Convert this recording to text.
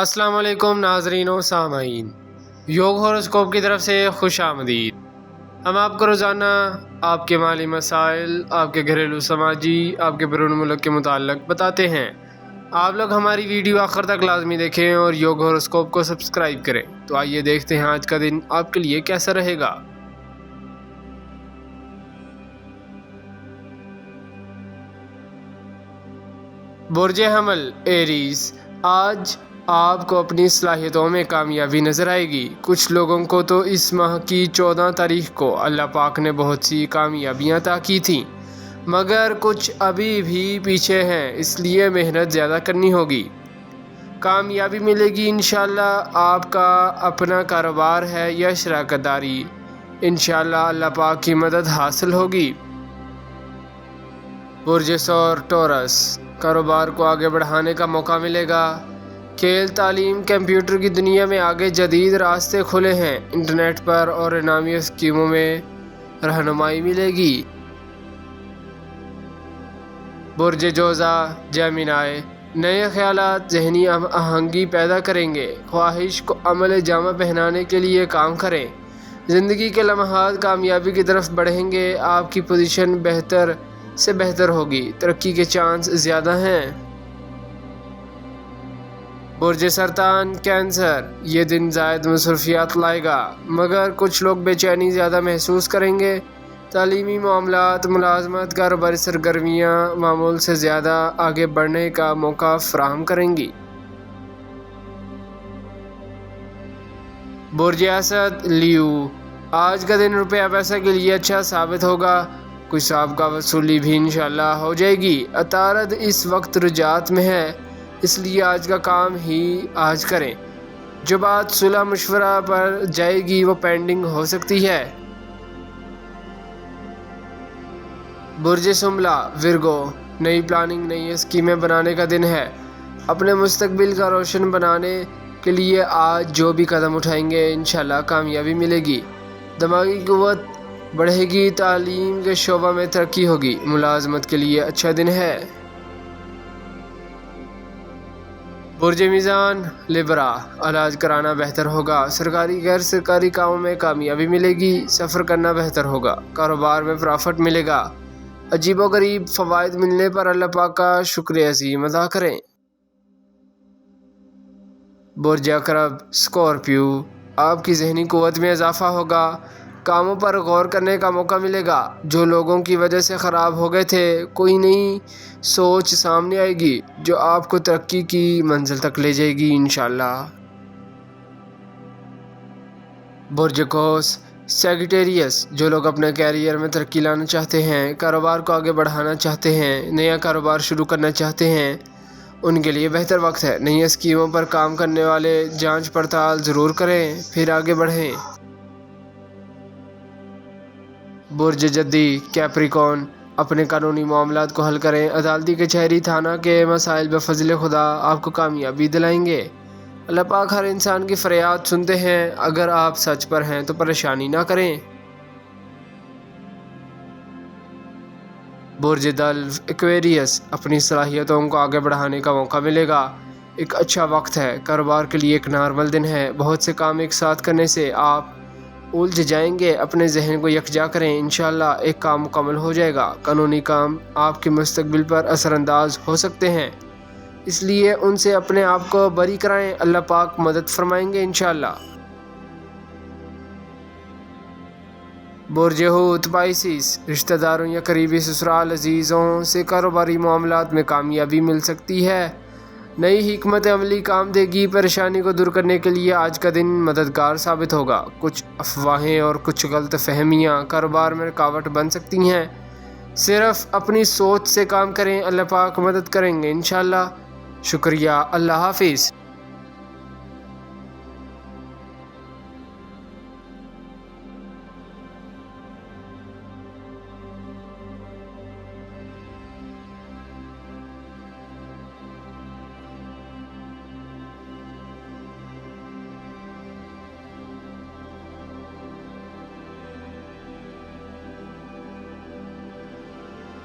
السلام علیکم ناظرین و سامعین، یوگ ہوراسکوپ کی طرف سے خوش آمدید۔ ہم آپ کو روزانہ آپ کے مالی مسائل، آپ کے گھریلو سماجی، آپ کے بیرون ملک کے متعلق بتاتے ہیں۔ آپ لوگ ہماری ویڈیو آخر تک لازمی دیکھیں اور یوگ ہوراسکوپ کو سبسکرائب کریں۔ تو آئیے دیکھتے ہیں آج کا دن آپ کے لیے کیسا رہے گا۔ برج حمل ایریز، آج آپ کو اپنی صلاحیتوں میں کامیابی نظر آئے گی۔ کچھ لوگوں کو تو اس ماہ کی 14 تاریخ کو اللہ پاک نے بہت سی کامیابیاں عطا کی تھیں، مگر کچھ ابھی بھی پیچھے ہیں، اس لیے محنت زیادہ کرنی ہوگی۔ کامیابی ملے گی انشاءاللہ۔ آپ کا اپنا کاروبار ہے یا شراکت داری، انشاءاللہ اللہ پاک کی مدد حاصل ہوگی۔ برج ثور ٹورس، کاروبار کو آگے بڑھانے کا موقع ملے گا۔ کھیل، تعلیم، کمپیوٹر کی دنیا میں آگے جدید راستے کھلے ہیں۔ انٹرنیٹ پر اور انعامی اسکیموں میں رہنمائی ملے گی۔ برج جوزا جیمنائی، نئے خیالات ذہنی آہنگی پیدا کریں گے۔ خواہش کو عمل جامہ پہنانے کے لیے کام کریں۔ زندگی کے لمحات کامیابی کی طرف بڑھیں گے۔ آپ کی پوزیشن بہتر سے بہتر ہوگی، ترقی کے چانس زیادہ ہیں۔ برج سرطان کینسر، یہ دن زائد مصروفیات لائے گا، مگر کچھ لوگ بے چینی زیادہ محسوس کریں گے۔ تعلیمی معاملات، ملازمت، کاروباری سرگرمیاں معمول سے زیادہ آگے بڑھنے کا موقع فراہم کریں گی۔ برج اسد لیو، آج کا دن روپیہ پیسہ کے لیے اچھا ثابت ہوگا۔ کچھ سابقہ وصولی بھی انشاءاللہ ہو جائے گی۔ عطارد اس وقت رجعت میں ہے، اس لیے آج کا کام ہی آج کریں۔ جو بات صلح مشورہ پر جائے گی وہ پینڈنگ ہو سکتی ہے۔ برج شملہ ورگو، نئی پلاننگ، نئی اسکیمیں بنانے کا دن ہے۔ اپنے مستقبل کا روشن بنانے کے لیے آج جو بھی قدم اٹھائیں گے انشاءاللہ کامیابی ملے گی۔ دماغی قوت بڑھے گی، تعلیم کے شعبہ میں ترقی ہوگی۔ ملازمت کے لیے اچھا دن ہے۔ برج میزان لبرا، علاج کرانا بہتر ہوگا۔ سرکاری غیر سرکاری کاموں میں کامیابی ملے گی۔ سفر کرنا بہتر ہوگا، کاروبار میں پرافٹ ملے گا۔ عجیب و غریب فوائد ملنے پر اللہ پاک کا شکر عظیم ادا کریں۔ برج عقرب اسکارپیو، آپ کی ذہنی قوت میں اضافہ ہوگا۔ کاموں پر غور کرنے کا موقع ملے گا۔ جو لوگوں کی وجہ سے خراب ہو گئے تھے، کوئی نئی سوچ سامنے آئے گی جو آپ کو ترقی کی منزل تک لے جائے گی انشاءاللہ۔ برج قوس سیجیٹیریس، جو لوگ اپنے کیریئر میں ترقی لانا چاہتے ہیں، کاروبار کو آگے بڑھانا چاہتے ہیں، نیا کاروبار شروع کرنا چاہتے ہیں، ان کے لیے بہتر وقت ہے۔ نئی اسکیموں پر کام کرنے والے جانچ پڑتال ضرور کریں، پھر آگے بڑھیں۔ برج جدی کیپریکون، اپنے قانونی معاملات کو حل کریں۔ عدالتی کچہری، تھانہ کے مسائل بفضل خدا آپ کو کامیابی دلائیں گے۔ اللہ پاک ہر انسان کی فریاد سنتے ہیں، اگر آپ سچ پر ہیں تو پریشانی نہ کریں۔ برج دلو ایکویریس، اپنی صلاحیتوں کو آگے بڑھانے کا موقع ملے گا۔ ایک اچھا وقت ہے، کاروبار کے لیے ایک نارمل دن ہے۔ بہت سے کام ایک ساتھ کرنے سے آپ الجھ جائیں گے، اپنے ذہن کو یکجا کریں، انشاءاللہ ایک کام مکمل ہو جائے گا۔ قانونی کام آپ کے مستقبل پر اثر انداز ہو سکتے ہیں، اس لیے ان سے اپنے آپ کو بری کرائیں، اللہ پاک مدد فرمائیں گے انشاءاللہ۔ برج حوت پائسیس، رشتہ داروں یا قریبی سسرال عزیزوں سے کاروباری معاملات میں کامیابی مل سکتی ہے۔ نئی حکمت عملی کام دے گی۔ پریشانی کو دور کرنے کے لیے آج کا دن مددگار ثابت ہوگا۔ کچھ افواہیں اور کچھ غلط فہمیاں کاروبار میں رکاوٹ بن سکتی ہیں، صرف اپنی سوچ سے کام کریں، اللہ پاک مدد کریں گے انشاءاللہ۔ شکریہ، اللہ حافظ۔